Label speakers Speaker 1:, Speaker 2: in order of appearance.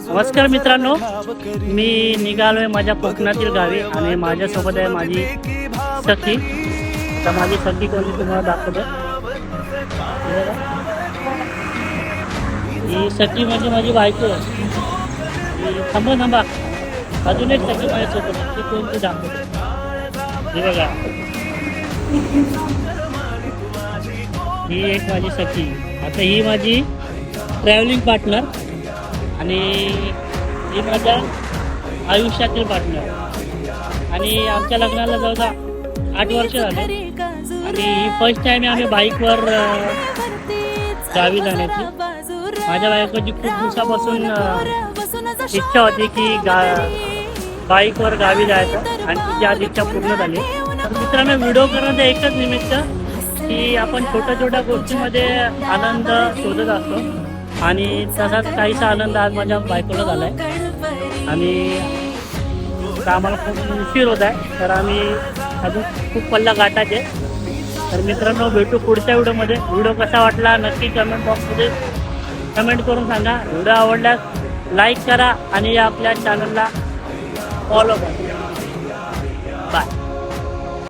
Speaker 1: नमस्कार मित्रांनो, मी निघालोय माझ्या कोकणातील गावी आणि माझ्यासोबत आहे माझी सखी. आता माझी सखी कोणी तुम्हाला दाखवतो. ही सखी म्हणजे माझी बायको. थांबा अजून एक सखी माझ्यासोबत ती कोणती दाखवतो. हे बघा, ही एक माझी सखी. आता ही माझी ट्रॅव्हलिंग पार्टनर आणि ही माझ्या आयुष्यातील पार्टनर. आणि आमच्या लग्नाला जवळजवळ 8 वर्ष झाले आणि ही फर्स्ट टाईम आम्ही बाईकवर गावी जाण्याची. माझ्या बायकोची खूप दिवसापासून इच्छा होती की बाईकवर गावी जायचं आणि तिची आज इच्छा पूर्ण झाली. तर मित्रांनो, व्हिडिओ करण्याचं एकच निमित्त की आपण छोट्या गोष्टींमध्ये आनंद शोधत असतो आणि तसाच काहीसा आनंद आज माझ्या बायकोला झाला आहे. आणि आम्हाला खूप उशीर होत आहे, तर आम्ही अजून खूप पल्ला गाठायचे. तर मित्रांनो, भेटू पुढच्या व्हिडिओमध्ये. व्हिडिओ कसा वाटला नक्की कमेंट बॉक्समध्ये कमेंट करून सांगा. व्हिडिओ आवडल्यास लाईक करा आणि आपल्या चॅनलला फॉलो करा. बाय.